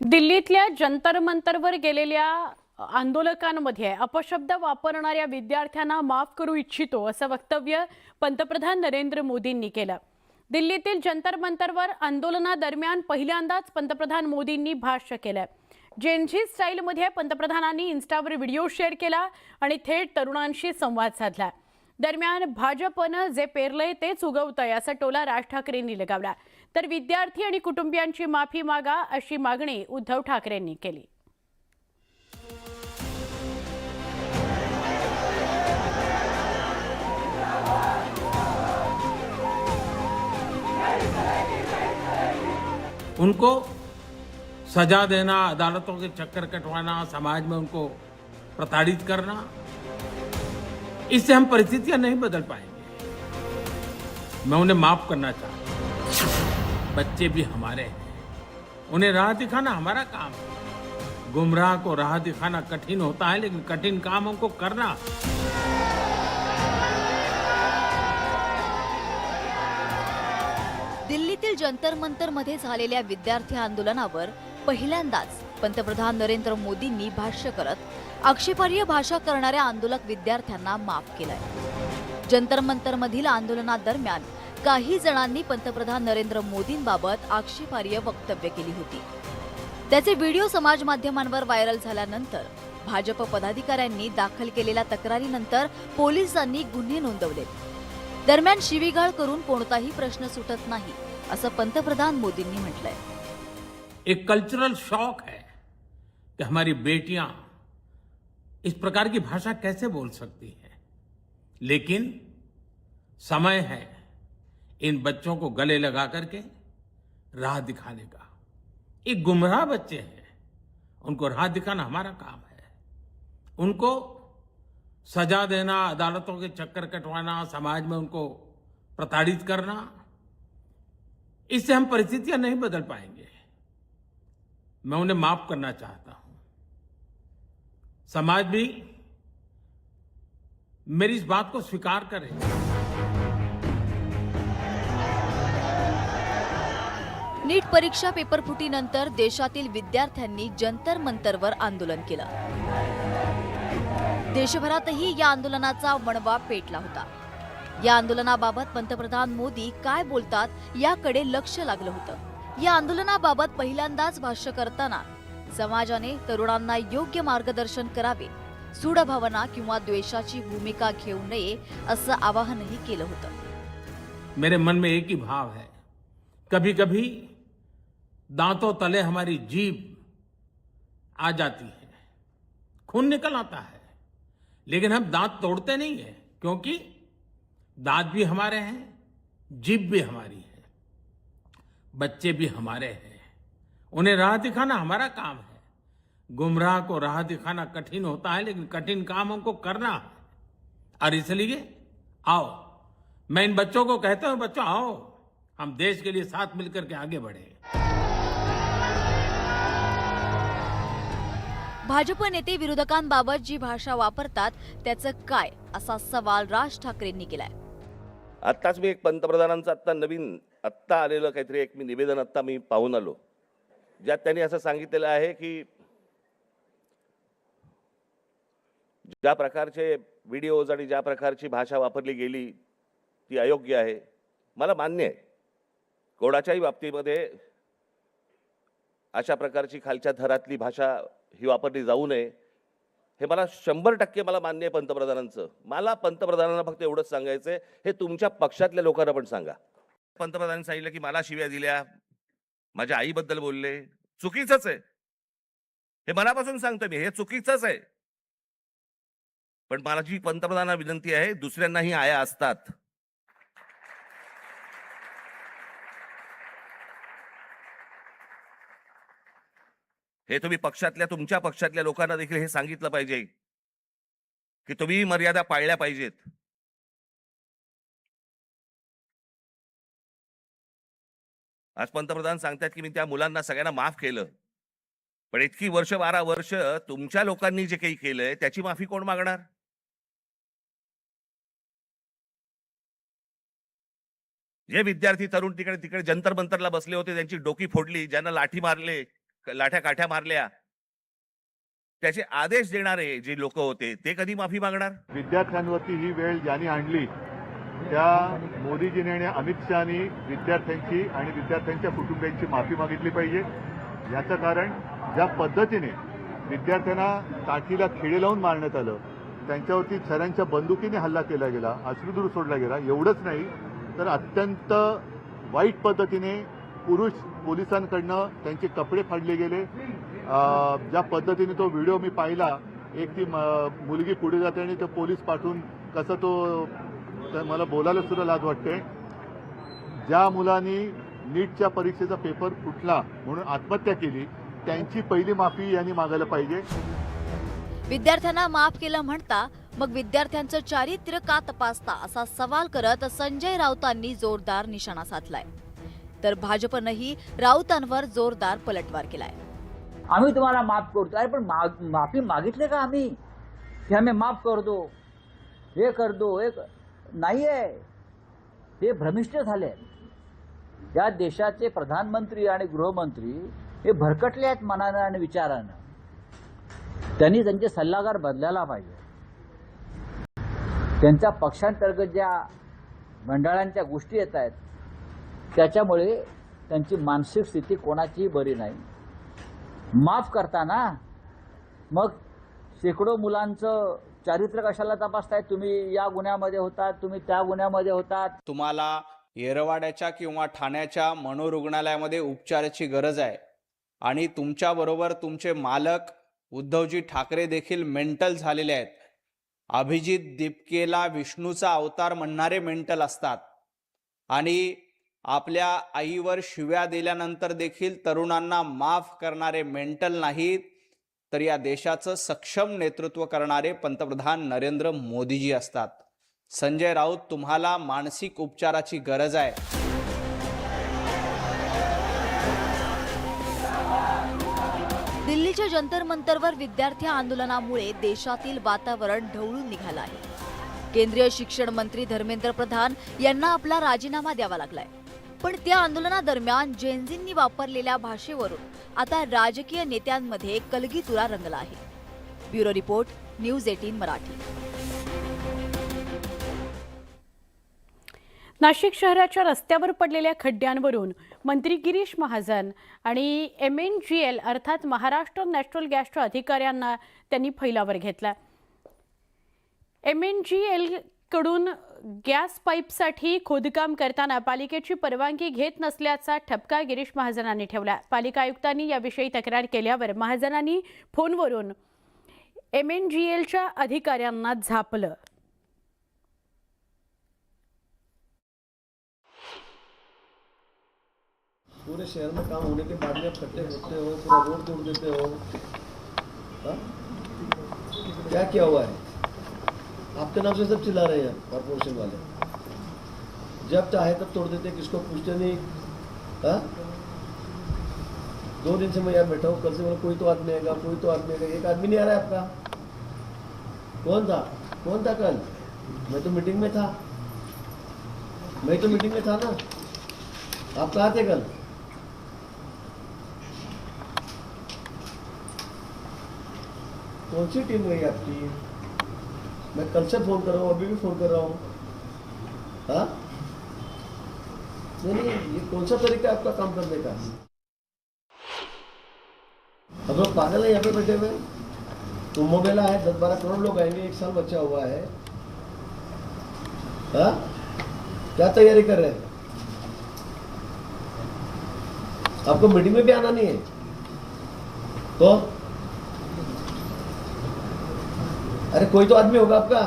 दिल्लीतल्या जंतर मंतरवर गेलेल्या आंदोलकांमध्ये अपशब्द वापरणाऱ्या विद्यार्थ्यांना माफ करू इच्छितो असं वक्तव्य पंतप्रधान नरेंद्र मोदींनी केलं। दिल्लीतील जंतर मंतरवर आंदोलनादरम्यान पहिल्यांदाच पंतप्रधान मोदींनी भाष्य केलं। जेनझी स्टाईलमध्ये पंतप्रधानांनी इन्स्टावर व्हिडिओ शेअर केला आणि थेट तरुणांशी संवाद साधला। दरम्यान भाजपनं जे पेरलंय तेच उगवतंय असा टोला राज ठाकरेंनी लगावला, तर विद्यार्थी आणि कुटुंबियांची माफी मागा अशी मागणी उद्धव ठाकरेंनी केली। उनको सजा देना, अदालतों के चक्कर कटवाना, समाज में उनको प्रताड़ित करना, इससे हम परिस्थितियां नहीं बदल पाएंगे। मैं उन्हें माफ करना चाहता हूं। बच्चे भी हमारे हैं, उन्हें राह दिखाना हमारा काम है। गुमराह को राह दिखाना कठिन होता है, लेकिन कठिन काम हमको करना है। दिल्लीतील जंतर मंतर मध्ये झालेल्या विद्यार्थी आंदोलनावर पहिल्यांदाच पंतप्रधान नरेंद्र मोदींनी भाष्य करत आक्षेपार्ह भाषा करणाऱ्या आंदोलक विद्यार्थ्यांना माफ केलंय। जंतर मंतर मधील आंदोलनादरम्यान काही जणांनी पंतप्रधान नरेंद्र मोदींबाबत आक्षेपार्ह वक्तव्य केली होती। त्याचे व्हिडिओ समाज माध्यमांवर व्हायरल झाल्यानंतर भाजप पदाधिकाऱ्यांनी दाखल केलेल्या तक्रारीनंतर पोलिसांनी गुन्हे नोंदवले। दरम्यान शिवीगाळ करून कोणताही प्रश्न सुटत नाही असं पंतप्रधान मोदींनी म्हटलंय। एक कल्चरल शॉक है कि हमारी बेटियां इस प्रकार की भाषा कैसे बोल सकती हैं, लेकिन समय है इन बच्चों को गले लगा करके राह दिखाने का। ये गुमराह बच्चे हैं, उनको राह दिखाना हमारा काम है। उनको सजा देना, अदालतों के चक्कर कटवाना, समाज में उनको प्रताड़ित करना, इससे हम परिस्थितियां नहीं बदल पाएंगे। मैं उन्हें माफ करना चाहता हूं। समाज भी मेरी इस बात को स्वीकार करे। नीट परीक्षा पेपरफुटीनंतर देशातील विद्यार्थ्यांनी जंतर मंतरवर आंदोलन केलं। देशभरातही या आंदोलनाचा वणवा पेटला होता। या आंदोलनाबाबत पंतप्रधान मोदी काय बोलतात याकडे लक्ष लागलं होतं। या आंदोलनाबाबत पहिल्यांदाच भाष्य करताना समाजाने तरुणांना योग्य मार्गदर्शन करावे, सूडभावना किंवा द्वेषाची भूमिका घेऊ नये असं आवाहनही केलं होतं। मेरे मन में एक ही भाव है, कभी कभी दांतों तले हमारी जीभ आ जाती है, खून निकल आता है, लेकिन हम दांत तोड़ते नहीं है, क्योंकि दांत भी हमारे हैं, जीभ भी हमारी है। बच्चे भी हमारे हैं, उन्हें राह दिखाना हमारा काम है। गुमराह को राह दिखाना कठिन होता है, लेकिन कठिन काम हमको करना है। और इसलिए आओ, मैं इन बच्चों को कहता हूं, बच्चों आओ, हम देश के लिए साथ मिलकर के आगे बढ़े। भाजप नेते विरोधकांबाबत जी भाषा वापरतात त्याचं काय असा सवाल राज ठाकरेंनी केलाय। आत्ताच मी एक पंतप्रधानांचं आत्ता आलेलं काहीतरी एक निवेदन आत्ता मी पाहून आलो, ज्यात त्यांनी असं सांगितलेलं आहे की ज्या प्रकारचे व्हिडिओज आणि ज्या प्रकारची भाषा वापरली गेली ती अयोग्य आहे। मला मान्य आहे, कोणाच्याही बाबतीमध्ये अशा प्रकारची खालच्या थरातली भाषा ही वापरली जाऊ नये, हे मला 100% मला मान्य आहे पंतप्रधानांचं। मला पंतप्रधानांना फक्त एवढंच सांगायचंय, हे तुमच्या पक्षातल्या लोकांना पण सांगा। पंतप्रधानांनी सांगितलं की मला शिव्या दिल्या, माझ्या आईबद्दल बोलले, चुकीचंच आहे, हे मनापासून सांगतो मी, हे चुकीचंच आहे। पण मला जी पंतप्रधानांना विनंती आहे, दुसऱ्यांनाही आया असतात। हे तुम्ही तुमच्या पक्षातल्या लोकांना देखील हे सांगितलं पाहिजे की तुम्ही मर्यादा पाळल्या पाहिजेत। आज पंतप्रधान सांगतात की मी त्या मुलांना सगळ्यांना माफ केलं, पण इतकी वर्ष 12 वर्ष तुमच्या लोकांनी जे काही केलंय त्याची माफी कोण मागणार? जे विद्यार्थी तरुण तिकडे जंतर मंतरला बसले होते, त्यांची डोकी फोडली, ज्यांना लाठी मारले, लाठ्या काठ्या मारल्या, त्याचे आदेश देणारे जे लोक होते ते कधी माफी मागणार? विद्यार्थ्यांवरती ही वेळ ज्यांनी आणली त्या मोदीजीने आणि अमित शहानी विद्यार्थ्यांची आणि विद्यार्थ्यांच्या कुटुंबियांची माफी मागितली पाहिजे. याचं कारण ज्या पद्धतीने विद्यार्थ्यांना काठीला खिळे लावून मारण्यात आलं, त्यांच्यावरती छऱ्यांच्या बंदुकीने हल्ला केला गेला, अश्रुधूर सोडला गेला, एवढंच नाही तर अत्यंत वाईट पद्धतीने पुरुष पोलिसांकडनं त्यांचे कपडे फाडले गेले. ज्या पद्धतीने तो व्हिडिओ मी पाहिला, एक ती मुलगी पुढे जाते आणि तो पोलीस पाठवून कसं तो मला बोलायला सुद्धा लाज वाटते. ज्या मुलांनी नीटच्या परीक्षेचा पेपर फुटला म्हणून आत्महत्या केली, त्यांची पहिली माफी यांनी मागायला पाहिजे. विद्यार्थ्यांना माफ केलं म्हणता मग विद्यार्थ्यांचं चारित्र्य का तपासता असा सवाल करत संजय राऊतांनी जोरदार निशाणा साधलाय. तर भाजपनंही राऊतांवर जोरदार पलटवार केलाय. आम्ही तुम्हाला माफ करतो. अरे पण माफी मागितले का आम्ही की आम्ही माफ करतो, हे करतो, हे नाहीये. हे भ्रमिष्ट झाले. या देशाचे प्रधानमंत्री आणि गृहमंत्री हे भरकटले आहेत मनानं आणि विचारानं. त्यांनी त्यांचे सल्लागार बदलायला पाहिजे. त्यांच्या पक्षांतर्गत ज्या मंडळांच्या गोष्टी येत आहेत त्याच्यामुळे त्यांची मानसिक स्थिती कोणाचीही बरी नाही. माफ करताना मग शेकडो मुलांचं चारित्र्य कशाला तपासताय? तुम्ही या गुन्ह्यामध्ये होतात, तुम्ही त्या गुन्ह्यामध्ये होतात. तुम्हाला येरवाड्याच्या किंवा ठाण्याच्या मनोरुग्णालयामध्ये उपचाराची गरज आहे आणि तुमच्याबरोबर तुमचे मालक उद्धवजी ठाकरे देखील मेंटल झालेले आहेत. अभिजित दिपकेला विष्णूचा अवतार म्हणणारे मेंटल असतात आणि आपल्या आईवर शिव्या दिल्यानंतर देखील तरुणांना माफ करणारे मेंटल नाहीत, तर या देशाचं सक्षम नेतृत्व करणारे पंतप्रधान नरेंद्र मोदीजी असतात. संजय राऊत, तुम्हाला मानसिक उपचाराची गरज आहे. दिल्लीच्या जंतर मंतरवर विद्यार्थी आंदोलनामुळे देशातील वातावरण ढवळून निघालं आहे. केंद्रीय शिक्षण मंत्री धर्मेंद्र प्रधान यांना आपला राजीनामा द्यावा लागलाय. पण त्या आंदोलनादरम्यान जेनझींनी वापरलेल्या भाषेवरून आता राजकीय नेत्यांमध्ये कलगीतुरा रंगला आहे. Bureau report, news 18 Marathi. Nashik शहराच्या रस्त्यावर पडलेल्या खड्ड्यांवरून मंत्री गिरीश महाजन आणि MNGL अर्थात महाराष्ट्र नॅशनल गॅसच्या अधिकाऱ्यांना त्यांनी फैलावर घेतला. MNGL कडून गॅस पाईपसाठी खोदकाम करताना पालिकेची परवानगी घेत नसल्याचा ठपका गिरीश महाजनांनी ठेवला. पालिका आयुक्तांनी याविषयी तक्रार केल्यावर महाजनांनी फोनवरून MNGLच्या अधिकाऱ्यांना झापलं. पूरे शहर में काम होने के बाद में खड्डे होते हो, पूरा रोड तोड़ देते हो. हाँ? क्या किया हुआ है? आपके नाम से सब चिल्ला रहे हैं कॉर्पोरेशन वाले. जब चाहे तब तोड़ देते, किसको पूछते नहीं. हाँ? 2 दिन से मैं यहाँ बैठा हूँ, कल से बोला कोई तो आदमी आएगा, कोई तो आदमी आएगा. एक आदमी नहीं आ रहा है आपका. कौन था कल? मैं तो मीटिंग में था. ना. आप कहाँ थे कल? कौन सी टीम गई आपकी? मैं कल से फोन कर रहा हूँ, अभी भी फोन कर रहा हूँ. हाँ? नहीं, ये कौन सा तरीका है आपका काम करने का? हम लोग पागल है यहाँ पे बैठे हुए. कुंभ मेला है, 10-12 करोड़ लोग आएंगे, 1 साल बचा हुआ है. हाँ? क्या तैयारी कर रहे हैं? आपको मीटिंग में भी आना नहीं है तो? अरे कोई तो आदमी होगा आपका.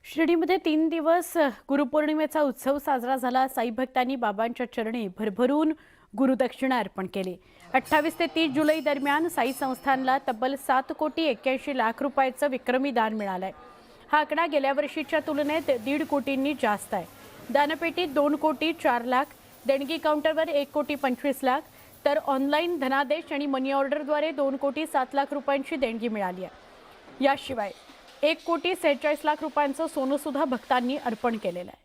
शिर्डीमध्ये 3 दिवस गुरुपौर्णिमेचा उत्सव साजरा झाला. साई भक्तांनी बाबांच्या चरणी भरभरून गुरुदक्षिणा अर्पण केली. 28 ते 30 जुलै दरम्यान साई संस्थानला तब्बल 7,81,00,000 रुपयाचं विक्रमी दान मिळालंय. हा आकडा गेल्या वर्षीच्या तुलनेत 1.5 कोटींनी जास्त आहे. दानपेटीत 2,04,00,000, देणगी काउंटरवर 1,25,00,000, तर ऑनलाईन धनादेश आणि मनी ऑर्डरद्वारे 2,07,00,000 रुपयांची देणगी मिळाली आहे. याशिवाय 1,46,00,000 रुपयांचं सोनं सुद्धा भक्तांनी अर्पण केलेलं आहे.